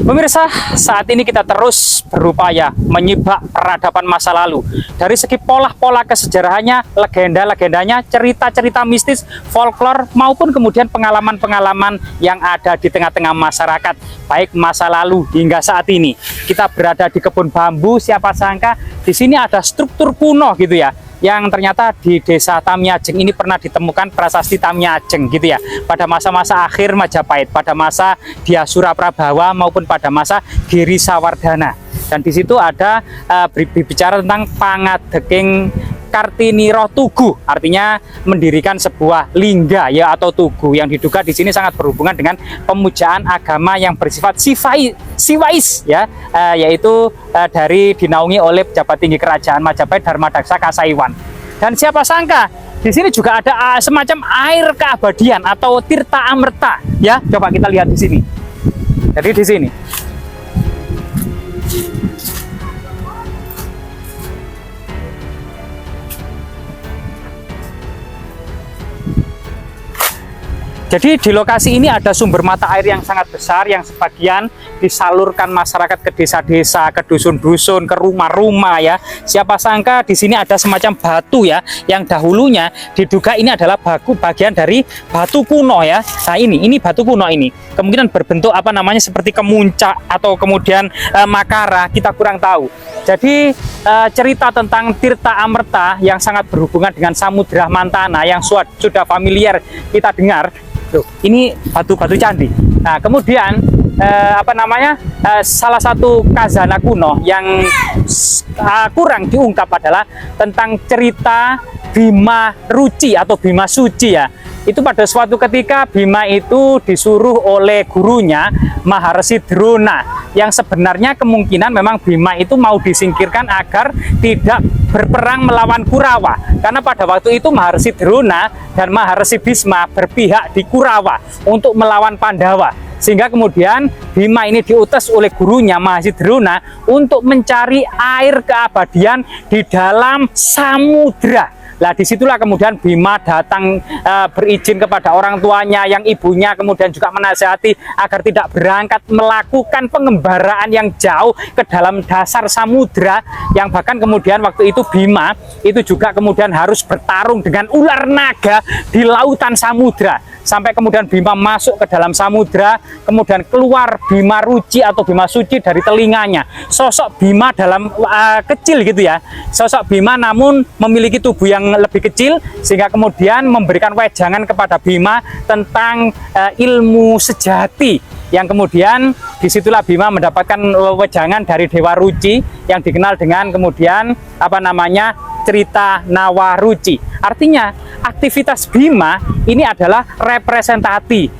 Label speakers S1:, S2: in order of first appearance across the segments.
S1: Pemirsa, saat ini kita terus berupaya menyibak peradaban masa lalu. Dari segi pola-pola kesejarahannya, legenda-legendanya, cerita-cerita mistis, folklore, maupun kemudian pengalaman-pengalaman yang ada di tengah-tengah masyarakat. Baik masa lalu hingga saat ini. Kita berada di kebun bambu, siapa sangka di sini ada struktur kuno gitu ya. Yang ternyata di desa Tamiajeng ini pernah ditemukan prasasti Tamiajeng gitu ya, pada masa-masa akhir Majapahit, pada masa Dyasura Prabawa maupun pada masa Giri Sawardana. Dan di situ ada berbicara tentang Pangadeking Kartini Roh Tugu, artinya mendirikan sebuah lingga ya atau tugu yang diduga di sini sangat berhubungan dengan pemujaan agama yang bersifat siwais ya, yaitu dari dinaungi oleh pejabat tinggi kerajaan Majapahit Dharmadaksa Kasaiwan. Dan siapa sangka di sini juga ada semacam air keabadian atau tirta amerta ya. Coba kita lihat di sini. Jadi di sini. Jadi di lokasi ini ada sumber mata air yang sangat besar yang sebagian disalurkan masyarakat ke desa-desa, ke dusun-dusun, ke rumah-rumah ya. Siapa sangka di sini ada semacam batu ya, yang dahulunya diduga ini adalah bagian dari batu kuno ya. Nah ini batu kuno ini. Kemungkinan berbentuk apa namanya seperti kemuncak atau kemudian makara, kita kurang tahu. Jadi cerita tentang Tirta Amerta yang sangat berhubungan dengan Samudra Mantana yang sudah familiar kita dengar. Tuh, ini batu-batu candi. Nah, kemudian salah satu kazana kuno yang kurang diungkap adalah tentang cerita Bima Ruci atau Bima Suci ya. Itu pada suatu ketika Bima itu disuruh oleh gurunya Maharsi Drona, yang sebenarnya kemungkinan memang Bima itu mau disingkirkan agar tidak berperang melawan Kurawa, karena pada waktu itu Maharsi Drona dan Maharsi Bisma berpihak di Kurawa untuk melawan Pandawa, sehingga kemudian Bima ini diutus oleh gurunya Maharsi Drona untuk mencari air keabadian di dalam samudra. Nah, disitulah kemudian Bima datang berizin kepada orang tuanya, yang ibunya kemudian juga menasihati agar tidak berangkat melakukan pengembaraan yang jauh ke dalam dasar samudra, yang bahkan kemudian waktu itu Bima itu juga kemudian harus bertarung dengan ular naga di lautan samudra. Sampai kemudian Bima masuk ke dalam samudra, kemudian keluar Bima Ruci atau Bima Suci dari telinganya. Sosok Bima dalam kecil gitu ya. Sosok Bima namun memiliki tubuh yang lebih kecil, sehingga kemudian memberikan wejangan kepada Bima tentang ilmu sejati, yang kemudian disitulah Bima mendapatkan wejangan dari Dewa Ruci yang dikenal dengan kemudian cerita Nawaruci. Artinya aktivitas Bima ini adalah representatif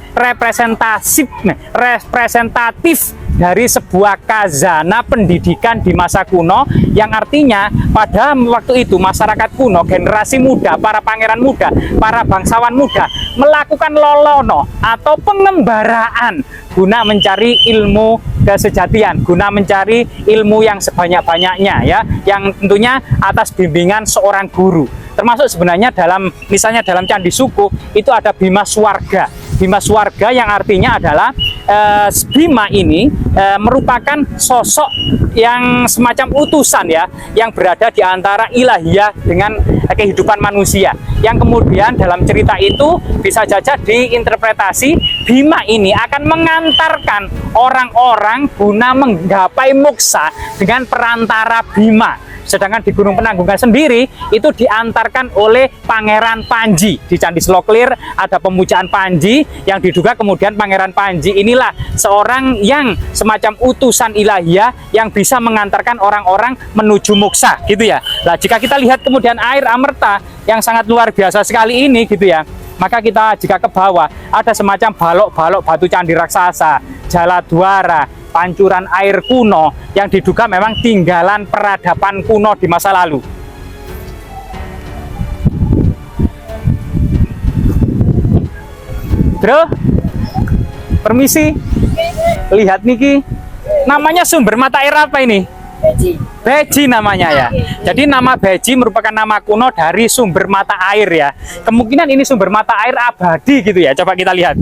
S1: dari sebuah kazana pendidikan di masa kuno, yang artinya pada waktu itu masyarakat kuno, generasi muda, para pangeran muda, para bangsawan muda melakukan lolono atau pengembaraan guna mencari ilmu kesejatian, guna mencari ilmu yang sebanyak-banyaknya ya, yang tentunya atas bimbingan seorang guru. Termasuk sebenarnya misalnya dalam Candi Suku itu ada Bima Swarga. Bima Swarga yang artinya adalah Bima ini merupakan sosok yang semacam utusan ya, yang berada di antara ilahiyah dengan kehidupan manusia, yang kemudian dalam cerita itu bisa saja diinterpretasi Bima ini akan mengantarkan orang-orang guna menggapai moksa dengan perantara Bima. Sedangkan di Gunung Penanggungan sendiri itu diantarkan oleh Pangeran Panji. Di Candi Sloklir ada pemujaan Panji, yang diduga kemudian Pangeran Panji inilah seorang yang semacam utusan ilahiyah yang bisa mengantarkan orang-orang menuju moksa gitu ya. Nah, jika kita lihat kemudian air Amerta yang sangat luar biasa sekali ini gitu ya, maka kita jika ke bawah ada semacam balok-balok batu candi raksasa, Jaladwara, pancuran air kuno yang diduga memang tinggalan peradaban kuno di masa lalu. Bro, permisi, lihat niki, namanya sumber mata air apa ini? Beji namanya ya. Jadi nama Beji merupakan nama kuno dari sumber mata air ya. Kemungkinan ini sumber mata air abadi gitu ya. Coba kita lihat.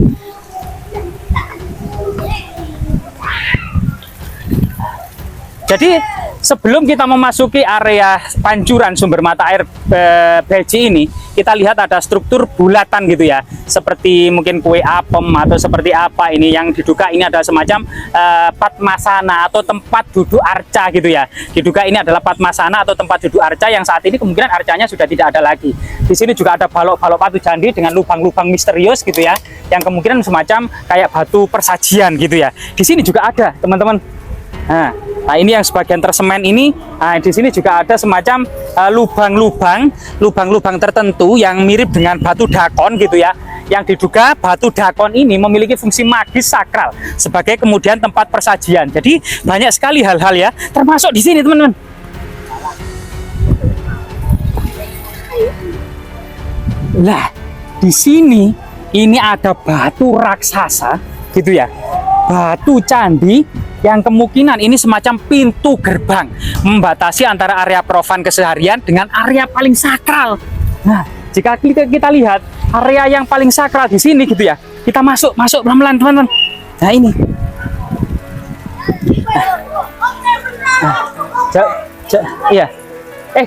S1: Jadi sebelum kita memasuki area pancuran sumber mata air Beji ini, kita lihat ada struktur bulatan gitu ya, seperti mungkin kue apem atau seperti apa ini yang diduga ini adalah semacam Padmasana atau tempat duduk arca gitu ya. Diduga ini adalah Padmasana atau tempat duduk arca yang saat ini kemungkinan arcanya sudah tidak ada lagi. Di sini juga ada balok-balok batu candi dengan lubang-lubang misterius gitu ya, yang kemungkinan semacam kayak batu persajian gitu ya. Di sini juga ada teman-teman. Nah, ini yang sebagian tersemen ini. Nah, di sini juga ada semacam lubang-lubang tertentu yang mirip dengan batu dakon gitu ya. Yang diduga batu dakon ini memiliki fungsi magis sakral sebagai kemudian tempat persajian. Jadi banyak sekali hal-hal ya, termasuk di sini teman-teman. Lah, di sini ini ada batu raksasa gitu ya. Batu candi yang kemungkinan ini semacam pintu gerbang membatasi antara area profan keseharian dengan area paling sakral. Nah, jika kita lihat area yang paling sakral di sini gitu ya, kita masuk pelan-pelan teman-teman. Nah ini. Iya.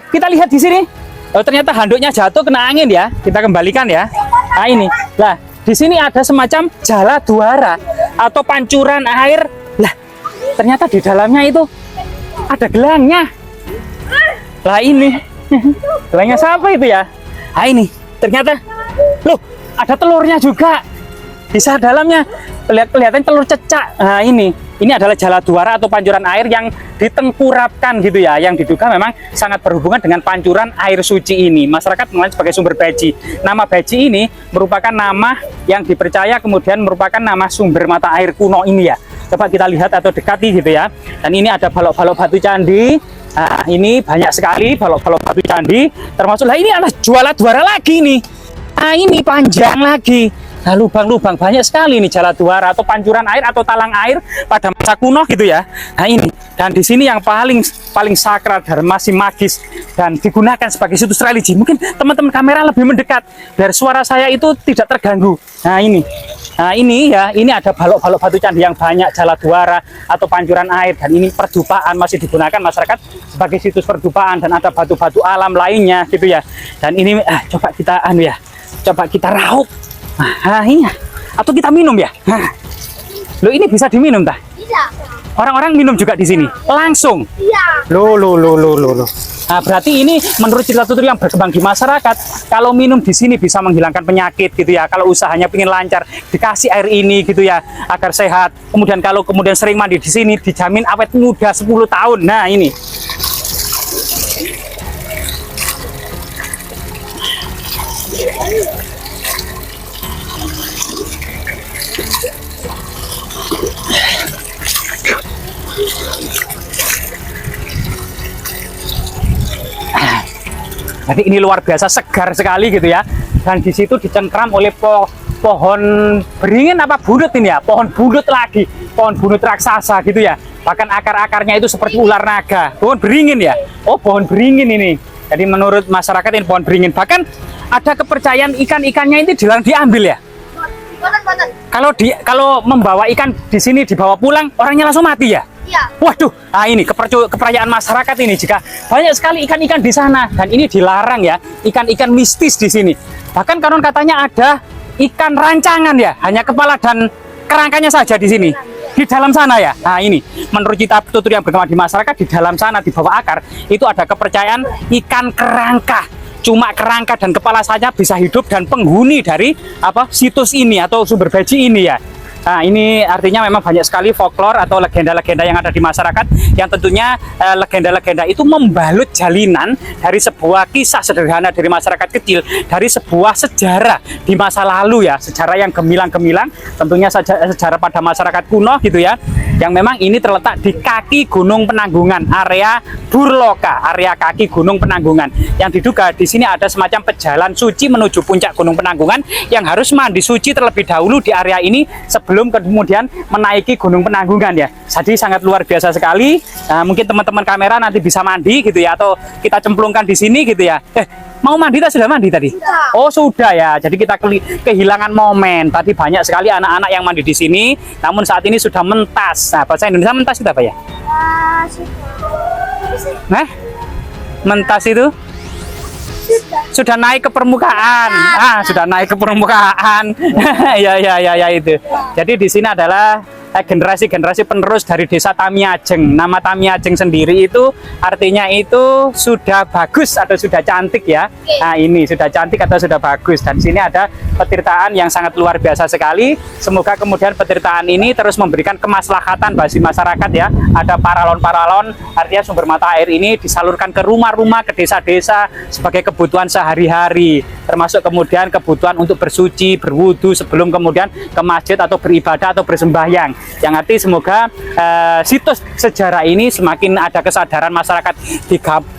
S1: Kita lihat di sini. Oh, ternyata handuknya jatuh kena angin ya. Kita kembalikan ya. Nah ini. Lah, di sini ada semacam jala duara atau pancuran air. Lah, ternyata di dalamnya itu ada gelangnya. Lah ini. Gelangnya siapa itu ya? Nah ini. Ternyata loh, ada telurnya juga. Bisa dalamnya kelihatan telur cecak. Nah ini adalah jala duara atau pancuran air yang ditengkurapkan gitu ya, yang diduga memang sangat berhubungan dengan pancuran air suci ini. Masyarakat mengenal sebagai sumber Beji. Nama Beji ini merupakan nama yang dipercaya kemudian merupakan nama sumber mata air kuno ini ya. Coba kita lihat atau dekati gitu ya. Dan ini ada balok-balok batu candi. Nah, ini banyak sekali balok-balok batu candi. Termasuklah ini adalah jala duara lagi nih. Nah, ini panjang lagi. Nah, lubang-lubang banyak sekali nih jala duara atau pancuran air atau talang air pada masa kuno gitu ya. Nah ini, dan di sini yang paling sakral dan masih magis dan digunakan sebagai situs religi. Mungkin teman-teman kamera lebih mendekat biar suara saya itu tidak terganggu. Nah ini ya, ini ada balok-balok batu candi yang banyak jala duara atau pancuran air, dan ini perdupaan masih digunakan masyarakat sebagai situs perdupaan, dan ada batu-batu alam lainnya gitu ya. Dan ini coba kita coba kita raup. Nah, iya. Atau kita minum ya. Nah, lo ini bisa diminum tak?
S2: Bisa.
S1: Orang-orang minum juga di sini langsung.
S2: Iya.
S1: Lo. Nah, berarti ini menurut cerita tutur yang berkembang di masyarakat, kalau minum di sini bisa menghilangkan penyakit gitu ya. Kalau usahanya pengen lancar, dikasih air ini gitu ya agar sehat. Kemudian kalau sering mandi di sini dijamin awet muda 10 tahun. Nah, ini. Jadi ini luar biasa segar sekali gitu ya. Dan di situ dicengkram oleh pohon beringin apa bunut ini ya, pohon bunut lagi, pohon bunut raksasa gitu ya. Bahkan akar-akarnya itu seperti ular naga. Pohon beringin ya. Oh, pohon beringin ini. Jadi menurut masyarakat ini pohon beringin. Bahkan ada kepercayaan ikan-ikannya ini diambil ya. Kalau membawa ikan di sini dibawa pulang, orangnya langsung mati ya.
S2: Iya.
S1: Waduh, nah ini kepercayaan masyarakat ini, jika banyak sekali ikan-ikan di sana, dan ini dilarang ya, ikan-ikan mistis di sini. Bahkan konon katanya ada ikan rancangan ya, hanya kepala dan kerangkanya saja di sini. Di dalam sana ya. Nah ini, menurut kita tutur yang berkembang di masyarakat, di dalam sana di bawah akar itu ada kepercayaan ikan kerangka. Cuma kerangka dan kepala saja bisa hidup dan penghuni dari situs ini atau sumber Beji ini ya. Nah ini artinya memang banyak sekali folklore atau legenda-legenda yang ada di masyarakat, yang tentunya legenda-legenda itu membalut jalinan dari sebuah kisah sederhana dari masyarakat kecil, dari sebuah sejarah di masa lalu ya, sejarah yang gemilang-gemilang, tentunya sejarah pada masyarakat kuno gitu ya, yang memang ini terletak di kaki Gunung Penanggungan, area Burloka, area kaki Gunung Penanggungan, yang diduga di sini ada semacam pejalan suci menuju puncak Gunung Penanggungan yang harus mandi suci terlebih dahulu di area ini sebelum kemudian menaiki Gunung Penanggungan ya. Jadi sangat luar biasa sekali. Nah, mungkin teman-teman kamera nanti bisa mandi gitu ya, atau kita cemplungkan di sini gitu ya. Mau mandi tak? Sudah mandi tadi?
S2: Sudah.
S1: Oh sudah ya. Jadi kita kehilangan momen. Tadi banyak sekali anak-anak yang mandi di sini, namun saat ini sudah mentas. Nah, bahasa Indonesia mentas itu apa ya? Nah, mentas itu sudah naik ke permukaan. Sudah naik ke permukaan. Ya itu. Jadi di sini adalah generasi-generasi penerus dari desa Tamiajeng. Nama Tamiajeng sendiri itu artinya itu sudah bagus atau sudah cantik ya. Nah, ini sudah cantik atau sudah bagus. Dan di sini ada petirtaan yang sangat luar biasa sekali. Semoga kemudian petirtaan ini terus memberikan kemaslahatan bagi masyarakat ya. Ada paralon-paralon, artinya sumber mata air ini disalurkan ke rumah-rumah, ke desa-desa sebagai kebutuhan sehari-hari. Termasuk kemudian kebutuhan untuk bersuci, berwudu sebelum kemudian ke masjid atau beribadah atau bersembahyang. Yang arti semoga situs sejarah ini semakin ada kesadaran masyarakat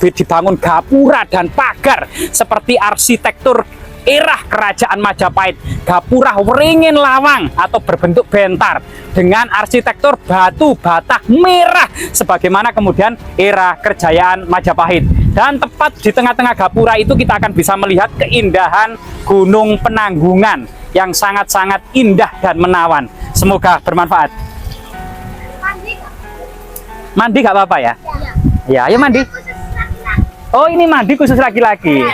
S1: dibangun gapura dan pagar seperti arsitektur era kerajaan Majapahit, gapura wringin lawang atau berbentuk bentar dengan arsitektur batu bata merah sebagaimana kemudian era kerajaan Majapahit. Dan tepat di tengah-tengah gapura itu kita akan bisa melihat keindahan Gunung Penanggungan yang sangat-sangat indah dan menawan. Semoga bermanfaat. Mandi gak apa-apa ya? Ya, ayo mandi. Oh, ini mandi khusus laki-laki.